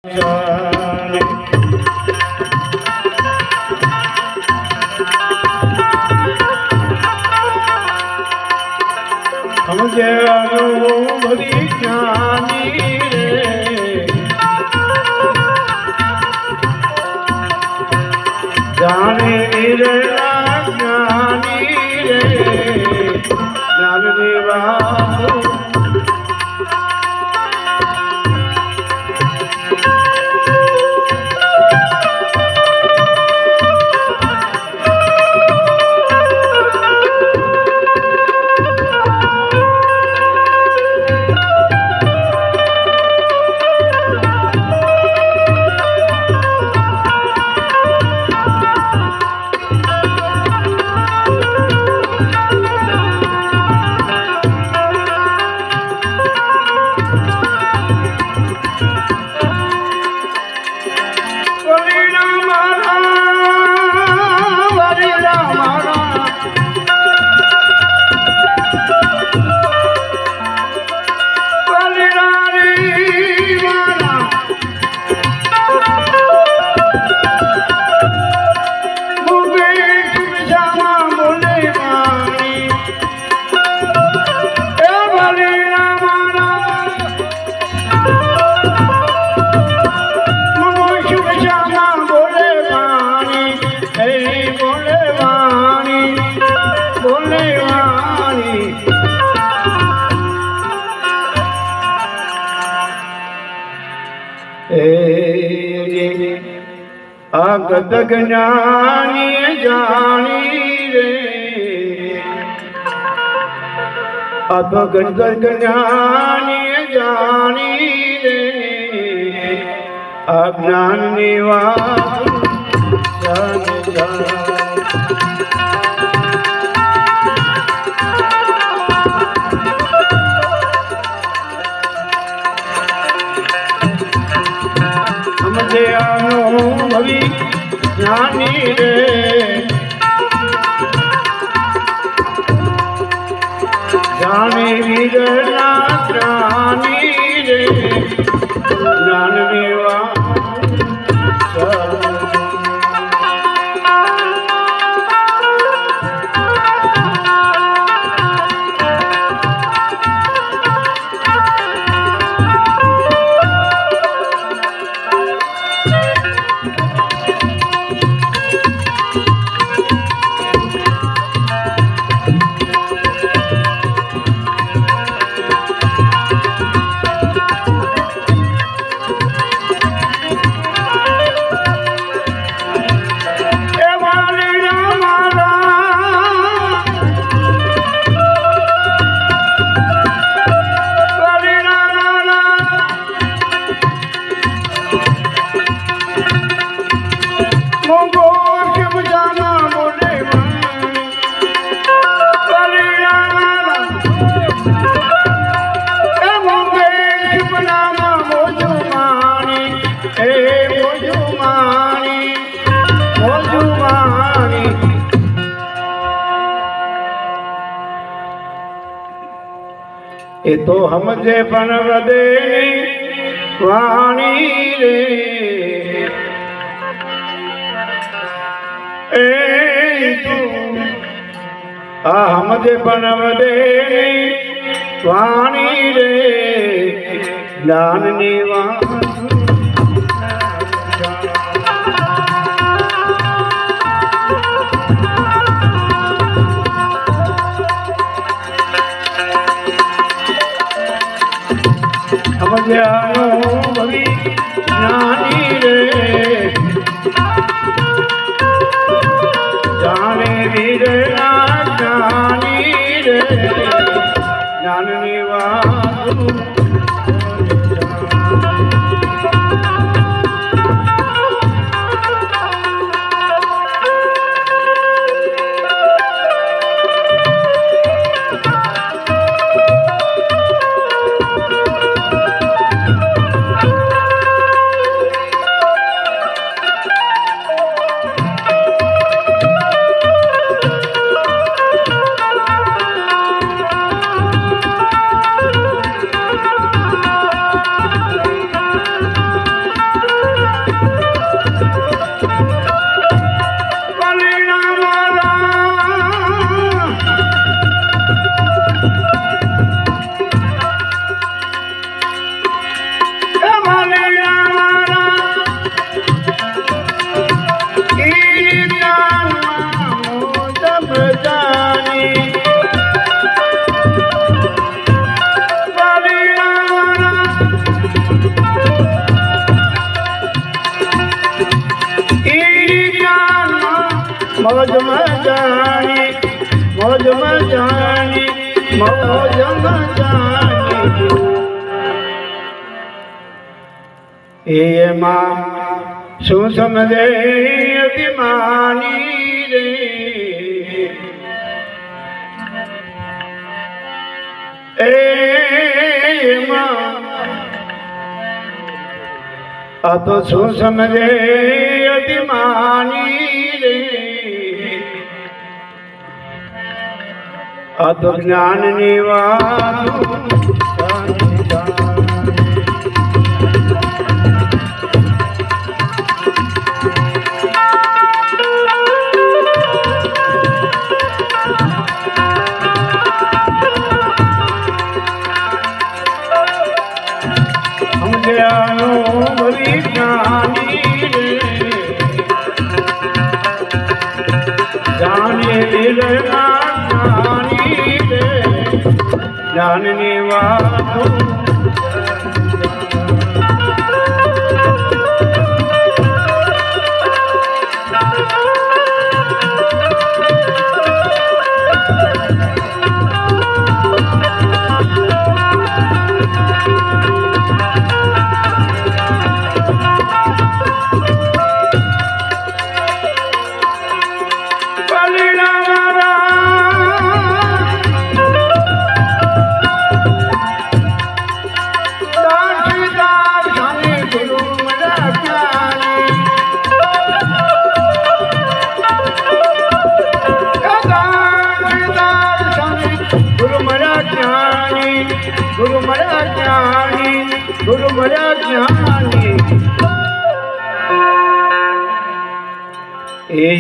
સમજે બધી જ્ઞાની રે જાણે નિરલા જ્ઞાની રે જ્ઞાન દેવા આગત જ્ઞાની જાણી રે અભગત જ્ઞાની જાણી રે અજ્ઞાન ની વાત અનુભવી જ્ઞાની રે જાણે વિરલા જ્ઞાની રે જ્ઞાન દેવા એ તો સમજે પણ હૃદયની વાણી રે એ આ સમજે પણ હૃદયની વાણી રે જ્ઞાનની વાણી અનુભવી જ્ઞાની રે જાણે વિરલા જ્ઞાની રે જ્ઞાનની વાત મોજ મજાની મોજ મજાની મોજ મજાની એમાં શું સમજે અભિમાની રે એમાં આ તો શું સમજે અભિમાની રે આ તો જ્ઞાનની વાત જ્ઞાનની વાતો ગુરુ મળ્યા જ્ઞાની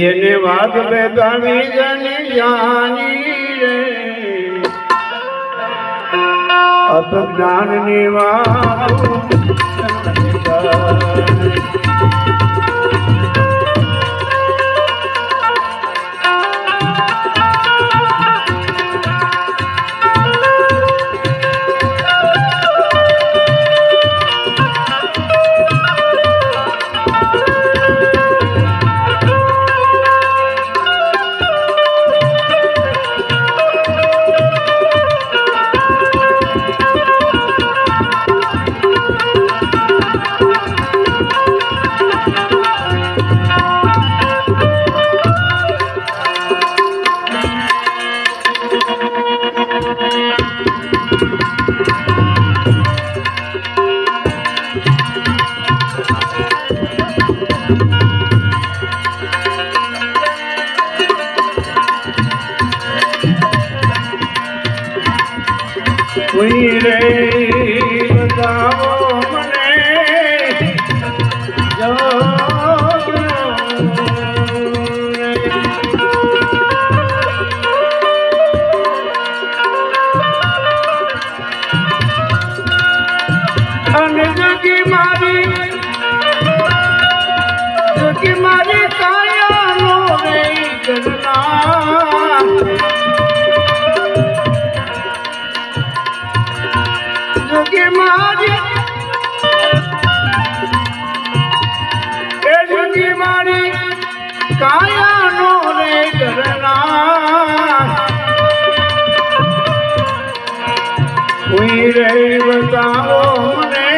એને વાત બેગાવી જને જાની રે અત જ્ઞાનની વાત રે બતાવો મને અને જગી મારી કાયાનો રે ગણના મારી કાયાનો રે ઘરના કોઈ રે બતાવો મને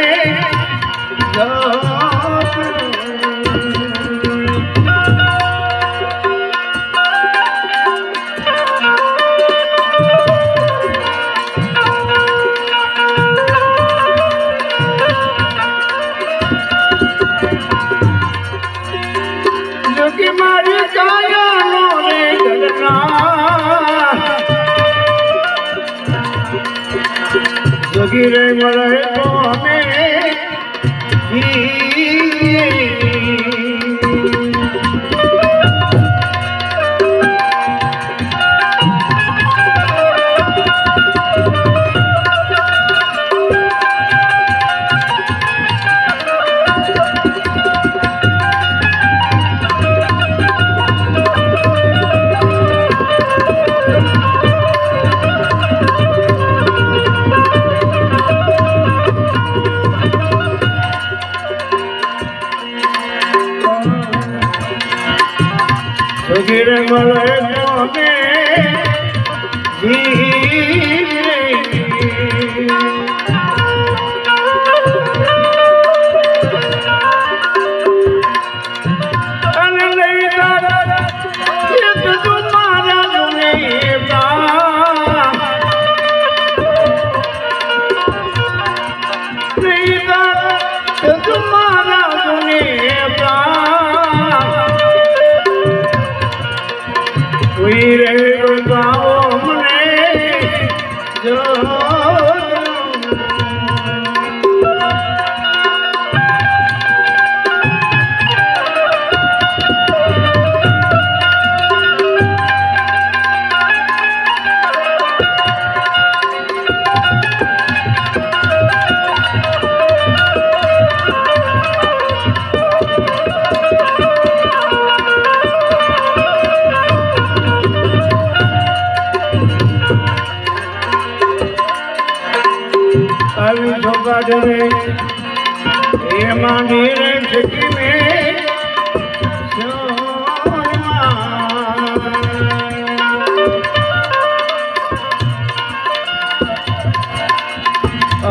મારી કાયાનો રે ઘરના જોગી રે મળે તો અમે સુધીર મળે કોને અને લઈ તારા તું મારા ગુને રે ગાઓ મને જો रे ये मांगी रे ठिकी में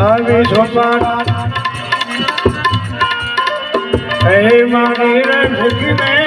अभी सोपाट हे मांगी रे ठिकी में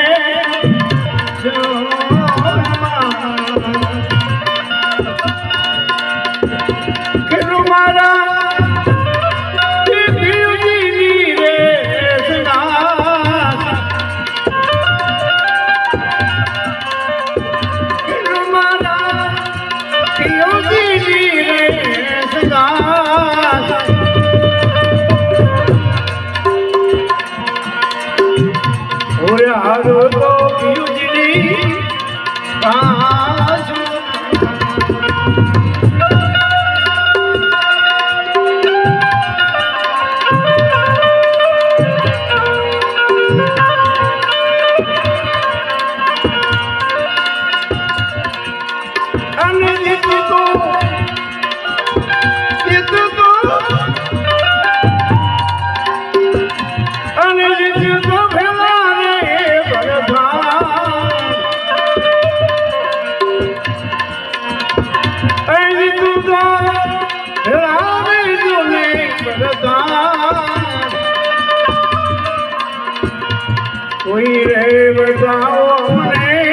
कोई रे बताओ मने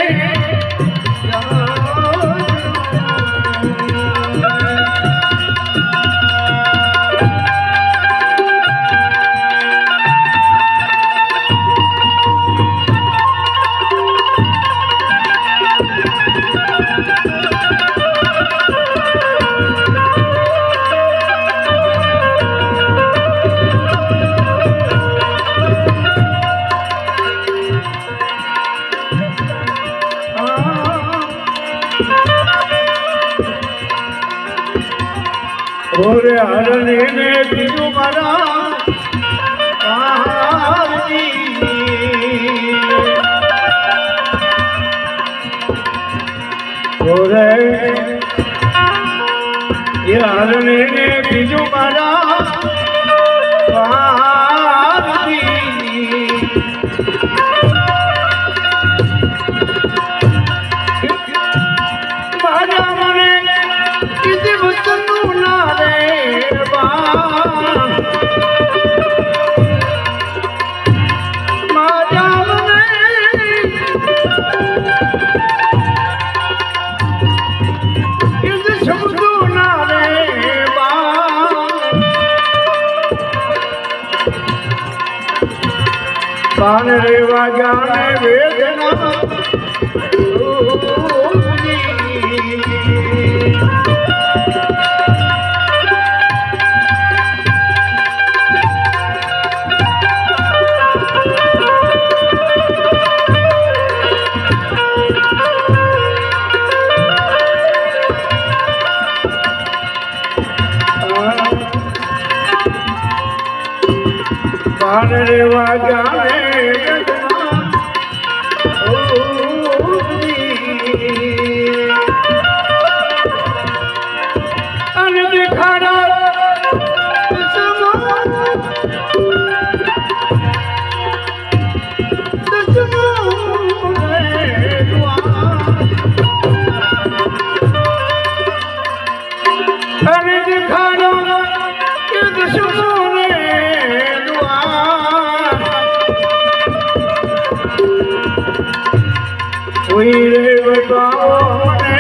ओरे हरने ने पीजू मारा पारती ओरे ये हरने ने पीजू मारा पारती मारा मने किसी वचन ना पान रेवा जाने वेदना पान रेवा जाने કોઈ રે બતાવો મને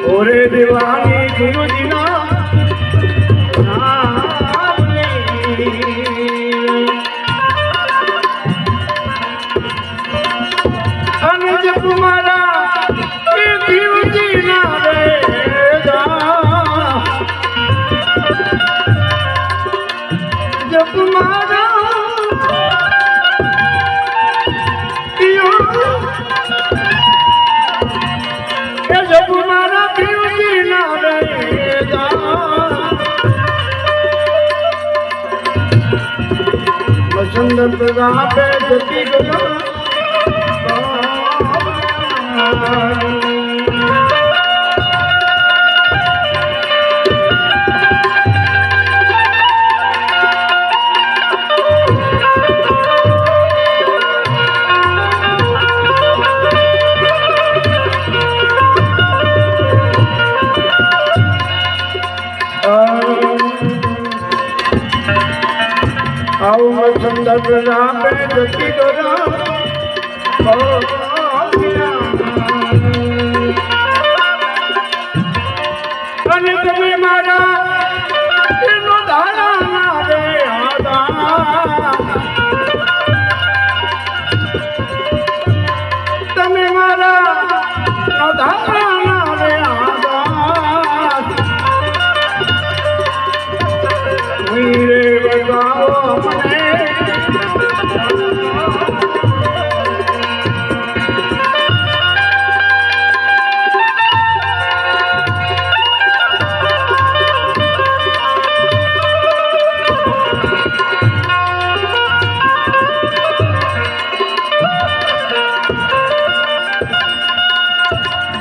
ઓરે દીવાની ગુરુજીના અને જપ મારા એ ગુરુજીના રે જપ મારા જપ મારા ગુરુજીના રે વસંત પ્રદાપે જતી ગયો આવું સુંદર પ્રજાપે જતી ગયો અને તમે મારા એનો ધારા રે તમે મારા ધારા રે રે બગાવો મને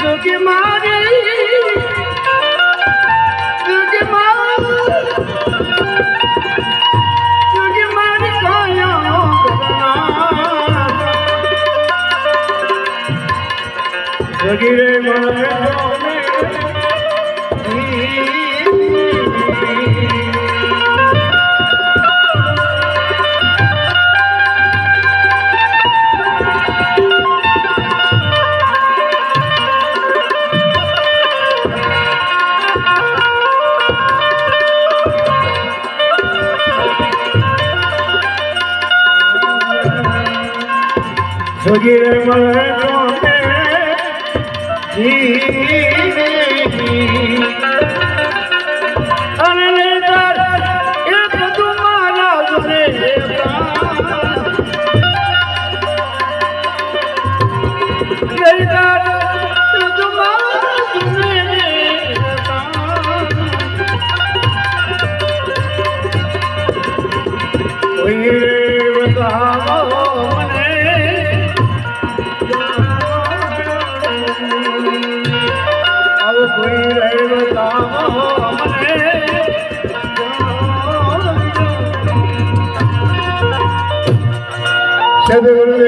જોગી મારી જોગી મારી કાયા જોગી રે મને જોગી રે મને અને લેટર એક તમારા જોડે લેટર તમારા જોડે કોઈ રે બતાવો મને કોઈ રે બતાવો મને સદગુરુ